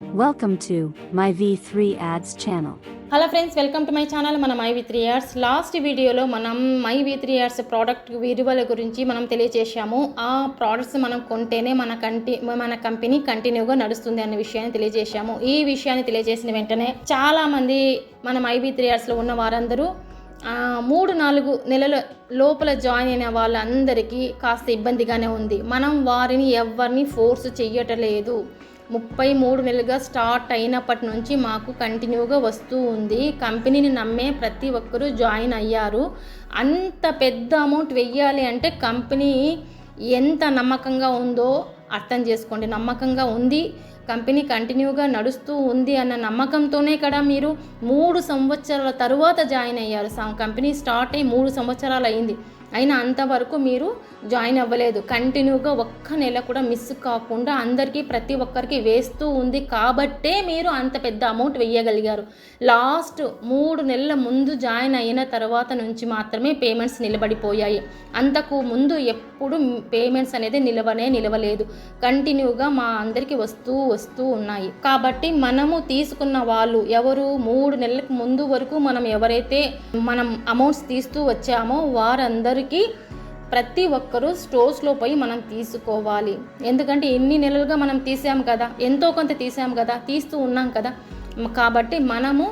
Welcome to my V3 Ads channel. Hello friends, welcome to my channel. మన my వి3 ads last వీడియోలో మనం my వి3 ads product విలువల గురించి మనం తెలియజేశాము. ఆ ప్రోడక్ట్స్ మనం కొంటేనే మన కంపెనీ కంటిన్యూగా నడుస్తుంది అనే విషయాన్ని తెలియజేశాము. ఈ విషయాన్ని తెలియజేసిన వెంటనే చాలామంది మన మై వి3 యాడ్స్లో ఉన్న వారందరూ 3-4 నెలల లోపల జాయిన్ అయిన వాళ్ళందరికీ కాస్త ఇబ్బందిగానే ఉంది. మనం వారిని ఎవరిని ఫోర్స్ చెయ్యటలేదు. 33 నెలలుగా స్టార్ట్ అయినప్పటి నుంచి మాకు కంటిన్యూగా వస్తూ ఉంది. కంపెనీని నమ్మే ప్రతి ఒక్కరూ జాయిన్ అయ్యారు. అంత పెద్ద అమౌంట్ వెయ్యాలి అంటే కంపెనీ ఎంత నమ్మకంగా ఉందో అర్థం చేసుకోండి. నమ్మకంగా ఉంది, కంపెనీ కంటిన్యూగా నడుస్తూ ఉంది అన్న నమ్మకంతోనే కదా మీరు 3 సంవత్సరాల తరువాత జాయిన్ అయ్యారు. కంపెనీ స్టార్ట్ అయ్యి 3 సంవత్సరాలు అయింది. అయినా అంతవరకు మీరు జాయిన్ అవ్వలేదు. కంటిన్యూగా ఒక్క నెల కూడా మిస్ కాకుండా అందరికీ ప్రతి ఒక్కరికి వేస్తూ ఉంది కాబట్టే మీరు అంత పెద్ద అమౌంట్ వెయ్యగలిగారు. లాస్ట్ 3 నెలల ముందు జాయిన్ అయిన తర్వాత నుంచి మాత్రమే పేమెంట్స్ నిలబడిపోయాయి. అంతకు ముందు ఎప్పుడు పేమెంట్స్ అనేది నిలవలేదు. కంటిన్యూగా మా అందరికీ వస్తూ ఉన్నాయి. కాబట్టి మనము తీసుకున్న వాళ్ళు ఎవరు 3 నెలలకు ముందు వరకు ఎవరైతే అమౌంట్స్ తీస్తూ వచ్చామో వారందరికీ ప్రతి ఒక్కరూ స్టోర్స్లో పోయి మనం తీసుకోవాలి. ఎందుకంటే ఎన్ని నెలలుగా మనం తీసాం కదా, ఎంతో కొంత తీసాం కదా, తీస్తూ ఉన్నాం కదా. కాబట్టి మనము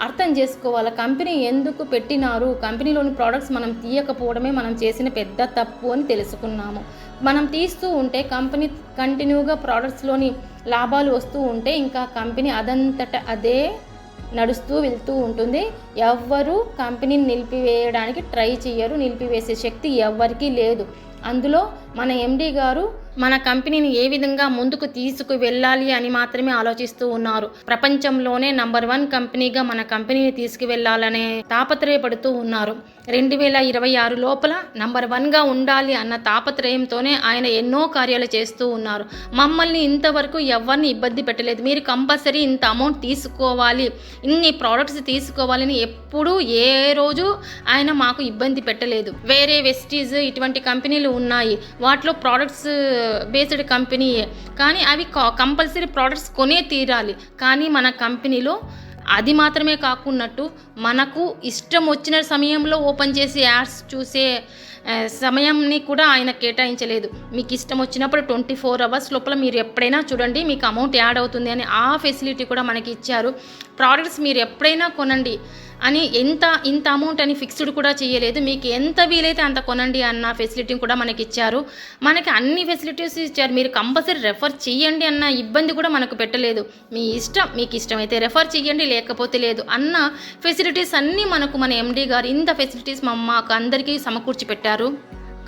అర్థం చేసుకోవాలి కంపెనీ ఎందుకు పెట్టినారు, కంపెనీలోని ప్రోడక్ట్స్ మనం తీయకపోవడమే మనం చేసిన పెద్ద తప్పు అని తెలుసుకున్నాము. మనం తీస్తూ ఉంటే కంపెనీ కంటిన్యూగా ప్రోడక్ట్స్లోని లాభాలు వస్తూ ఉంటే ఇంకా కంపెనీ అదంతట అదే నడుస్తూ వెళ్తూ ఉంటుంది. ఎవ్వరూ కంపెనీని నిలిపివేయడానికి ట్రై చేయరు. నిలిపివేసే శక్తి ఎవ్వరికీ లేదు. అందులో మన ఎండి గారు మన కంపెనీని ఏ విధంగా ముందుకు తీసుకు వెళ్ళాలి అని మాత్రమే ఆలోచిస్తూ ఉన్నారు. ప్రపంచంలోనే నంబర్ 1 కంపెనీగా మన కంపెనీని తీసుకువెళ్ళాలనే తాపత్రయపడుతూ ఉన్నారు. 2026 లోపల నంబర్ 1గా ఉండాలి అన్న తాపత్రయంతోనే ఆయన ఎన్నో కార్యాలు చేస్తూ ఉన్నారు. మమ్మల్ని ఇంతవరకు ఎవరిని ఇబ్బంది పెట్టలేదు. మీరు కంపల్సరీ ఇంత అమౌంట్ తీసుకోవాలి, ఇన్ని ప్రోడక్ట్స్ తీసుకోవాలని ఎప్పుడూ ఏ రోజు ఆయన మాకు ఇబ్బంది పెట్టలేదు. వేరే వెస్టీజ్ ఇటువంటి కంపెనీలు ఉన్నాయి, వాటిలో ప్రోడక్ట్స్ బేస్డ్ కంపెనీయే, కానీ అవి కంపల్సరీ ప్రోడక్ట్స్ కొనే తీరాలి. కానీ మన కంపెనీలో అది మాత్రమే కాకున్నట్టు మనకు ఇష్టం వచ్చిన సమయంలో ఓపెన్ చేసి యాడ్స్ చూసే సమయంని కూడా ఆయన కేటాయించలేదు. మీకు ఇష్టం వచ్చినప్పుడు 24 అవర్స్ లోపల మీరు ఎప్పుడైనా చూడండి, మీకు అమౌంట్ యాడ్ అవుతుంది అని ఆ ఫెసిలిటీ కూడా మనకి ఇచ్చారు. ప్రోడక్ట్స్ మీరు ఎప్పుడైనా కొనండి అని ఇంత అమౌంట్ అని ఫిక్స్డ్ కూడా చేయలేదు. మీకు ఎంత వీలైతే అంత కొనండి అన్న ఫెసిలిటీ కూడా మనకి ఇచ్చారు. మనకి అన్ని ఫెసిలిటీస్ ఇచ్చారు. మీరు కంపల్సరీ రెఫర్ చేయండి అన్న ఇబ్బంది కూడా మనకు పెట్టలేదు. మీ ఇష్టం, మీకు ఇష్టమైతే రెఫర్ చేయండి, లేకపోతే లేదు అన్న ఫెసిలిటీస్ అన్నీ మనకు మన ఎండి గారు ఇంత ఫెసిలిటీస్ మాకు అందరికీ సమకూర్చి పెట్టారు.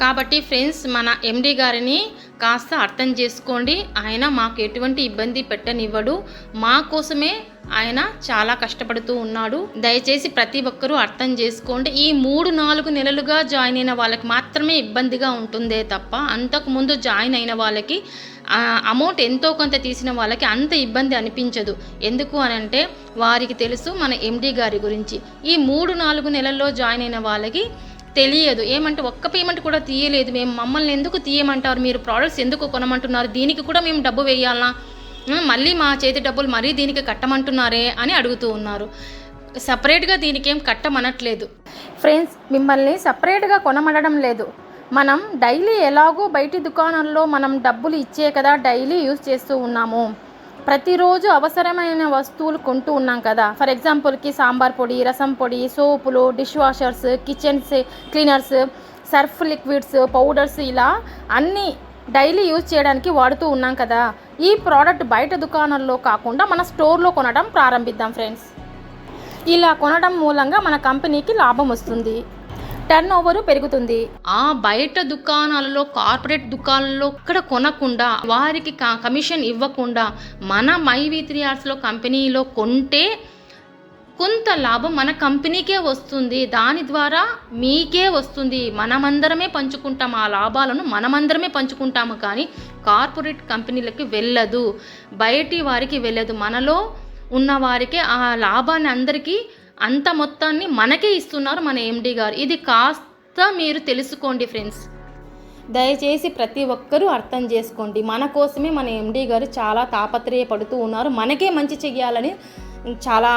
కాబట్టి ఫ్రెండ్స్, మన ఎండి గారిని కాస్త అర్థం చేసుకోండి. ఆయన మాకు ఎటువంటి ఇబ్బంది పెట్టనివ్వడు. మా కోసమే ఆయన చాలా కష్టపడుతూ ఉన్నాడు. దయచేసి ప్రతి ఒక్కరూ అర్థం చేసుకోండి. ఈ 3-4 నెలలుగా జాయిన్ అయిన వాళ్ళకి మాత్రమే ఇబ్బందిగా ఉంటుందే తప్ప అంతకుముందు జాయిన్ అయిన వాళ్ళకి అమౌంట్ ఎంతో కొంత తీసిన వాళ్ళకి అంత ఇబ్బంది అనిపించదు. ఎందుకు అనంటే వారికి తెలుసు మన ఎండి గారి గురించి. ఈ 3-4 నెలల్లో జాయిన్ అయిన వాళ్ళకి తెలియదు. ఏమంటే ఒక్క పేమెంట్ కూడా తీయలేదు. మమ్మల్ని ఎందుకు తీయమంటారు, మీరు ప్రోడక్ట్స్ ఎందుకు కొనమంటున్నారు, దీనికి కూడా మేము డబ్బు వేయాలా, మళ్ళీ మా చేతి డబ్బులు మరీ దీనికి కట్టమంటున్నారే అని అడుగుతూ ఉన్నారు. సపరేట్గా దీనికి ఏం కట్టమనట్లేదు ఫ్రెండ్స్, మిమ్మల్ని సపరేట్గా కొనమనడం లేదు. మనం డైలీ ఎలాగో బయటి దుకాణాల్లో మనం డబ్బులు ఇచ్చే కదా డైలీ యూజ్ చేస్తూ ఉన్నాము. ప్రతిరోజు అవసరమైన వస్తువులు కొంటూ ఉన్నాం కదా. ఫర్ ఎగ్జాంపుల్కి సాంబార్ పొడి, రసం పొడి, సోపులు, dish washers, kitchen cleaners, Surf liquids, powders, ఇలా అన్నీ డైలీ యూజ్ చేయడానికి వాడుతూ ఉన్నాం కదా. ఈ ప్రోడక్ట్ బయట దుకాణాల్లో కాకుండా మన స్టోర్లో కొనడం ప్రారంభిద్దాం ఫ్రెండ్స్. ఇలా కొనడం మూలంగా మన కంపెనీకి లాభం వస్తుంది, టర్న్ ఓవర్ పెరుగుతుంది. ఆ బయట దుకాణాలలో, కార్పొరేట్ దుకాణాలలో ఇక్కడ కొనకుండా, వారికి కమిషన్ ఇవ్వకుండా మన మై వి3 యాడ్స్లో కంపెనీలో కొంటే కొంత లాభం మన కంపెనీకే వస్తుంది. దాని ద్వారా మీకే వస్తుంది. మనమందరమే పంచుకుంటాం ఆ లాభాలను, మనమందరమే పంచుకుంటాము. కానీ కార్పొరేట్ కంపెనీలకి వెళ్ళదు, బయటి వారికి వెళ్ళదు. మనలో ఉన్న వారికి ఆ లాభాన్ని అందరికీ అంత మొత్తాన్ని మనకే ఇస్తున్నారు మన ఎండి గారు. ఇది కాస్త మీరు తెలుసుకోండి ఫ్రెండ్స్. దయచేసి ప్రతి ఒక్కరూ అర్థం చేసుకోండి. మన కోసమే మన ఎండి గారు చాలా తాపత్రయపడుతూ ఉన్నారు. మనకే మంచి చెయ్యాలని చాలా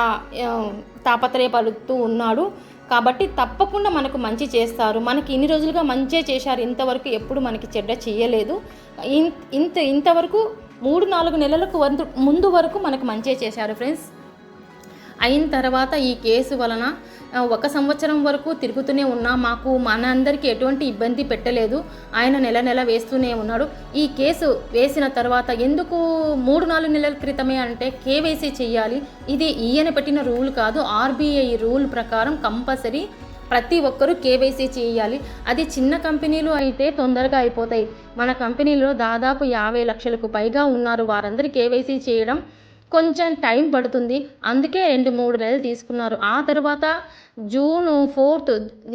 తాపత్రయపడుతూ ఉన్నాడు. కాబట్టి తప్పకుండా మనకు మంచి చేస్తారు. మనకి ఇన్ని రోజులుగా మంచే చేశారు. ఇంతవరకు ఎప్పుడు మనకి చెడ్డ చేయలేదు. ఇంతవరకు 3-4 నెలలకు ముందు వరకు మనకు మంచే చేశారు ఫ్రెండ్స్. అయిన తర్వాత ఈ కేసు వలన 1 సంవత్సరం వరకు తిరుగుతూనే ఉన్నా మాకు మనందరికీ ఎటువంటి ఇబ్బంది పెట్టలేదు. ఆయన నెల వేస్తూనే ఉన్నాడు. ఈ కేసు వేసిన తర్వాత ఎందుకు 3-4 నెలల క్రితమే అంటే కేవైసీ చేయాలి. ఇది ఈయన పెట్టిన రూల్ కాదు, ఆర్బీఐ రూల్ ప్రకారం కంపల్సరీ ప్రతి ఒక్కరూ కేవైసీ చేయాలి. అది చిన్న కంపెనీలు అయితే తొందరగా అయిపోతాయి. మన కంపెనీలో దాదాపు 50 లక్షలకు పైగా ఉన్నారు. వారందరూ కేవైసీ చేయడం కొంచెం టైం పడుతుంది. అందుకే 2-3 నెలలు తీసుకున్నారు. ఆ తర్వాత June 4th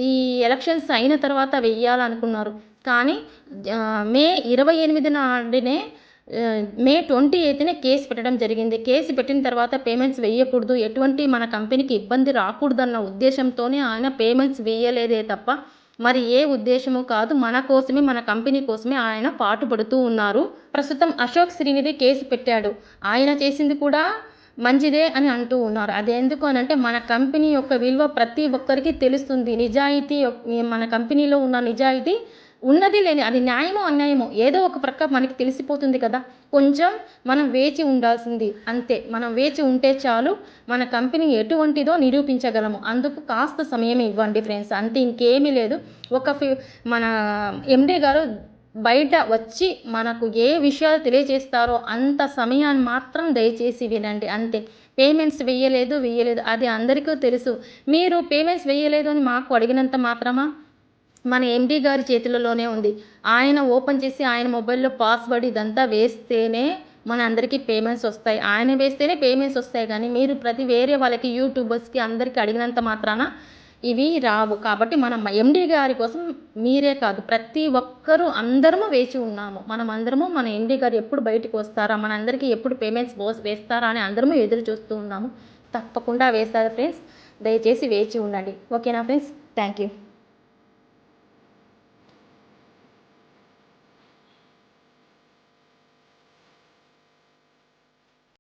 ఈ ఎలక్షన్స్ అయిన తర్వాత వెయ్యాలనుకున్నారు. కానీ May 28 నాడునే May 28నే కేసు పెట్టడం జరిగింది. కేసు పెట్టిన తర్వాత పేమెంట్స్ వేయకూడదు, ఎటువంటి మన కంపెనీకి ఇబ్బంది రాకూడదన్న ఉద్దేశంతోనే ఆయన పేమెంట్స్ వేయలేదే తప్ప మరి ఏ ఉద్దేశము కాదు. మన కోసమే, మన కంపెనీ కోసమే ఆయన పాటుపడుతూ ఉన్నారు. ప్రస్తుతం అశోక్ శ్రీనిధి కేసు పెట్టాడు. ఆయన చేసింది కూడా మంచిదే అని అంటూ ఉన్నారు. అదెందుకు అని అంటే మన కంపెనీ యొక్క విలువ ప్రతి ఒక్కరికి తెలుస్తుంది. నిజాయితీ, మన కంపెనీలో ఉన్న నిజాయితీ ఉన్నది లేని, అది న్యాయమో అన్యాయమో ఏదో ఒక ప్రక్క మనకి తెలిసిపోతుంది కదా. కొంచెం మనం వేచి ఉండాల్సింది అంతే. మనం వేచి ఉంటే చాలు, మన కంపెనీ ఎటువంటిదో నిరూపించగలము. అందుకు కాస్త సమయం ఇవ్వండి ఫ్రెండ్స్, అంతే, ఇంకేమీ లేదు. మన ఎండి గారు బయట వచ్చి మనకు ఏ విషయాలు తెలియజేస్తారో అంత సమయాన్ని మాత్రం దయచేసి వినండి, అంతే. పేమెంట్స్ వేయలేదు అది అందరికీ తెలుసు. మీరు పేమెంట్స్ వేయలేదు అని మాకు అడిగినంత మాత్రమా మన ఎండి గారి చేతులలోనే ఉంది. ఆయన ఓపెన్ చేసి ఆయన మొబైల్లో పాస్వర్డ్ ఇదంతా వేస్తేనే మన అందరికీ పేమెంట్స్ వస్తాయి. ఆయన వేస్తేనే పేమెంట్స్ వస్తాయి. కానీ మీరు వేరే వాళ్ళకి, యూట్యూబర్స్కి అందరికీ అడిగినంత మాత్రాన ఇవి రావు. కాబట్టి మన ఎండి గారి కోసం మీరే కాదు, ప్రతి ఒక్కరూ అందరము వేచి ఉన్నాము. మనం అందరము మన ఎండి గారు ఎప్పుడు బయటకు వస్తారా, మన అందరికీ ఎప్పుడు పేమెంట్స్ వేస్తారా అని అందరము ఎదురు చూస్తూ ఉన్నాము. తప్పకుండా వేస్తారు ఫ్రెండ్స్, దయచేసి వేచి ఉండండి. ఓకేనా ఫ్రెండ్స్, థ్యాంక్ యూ.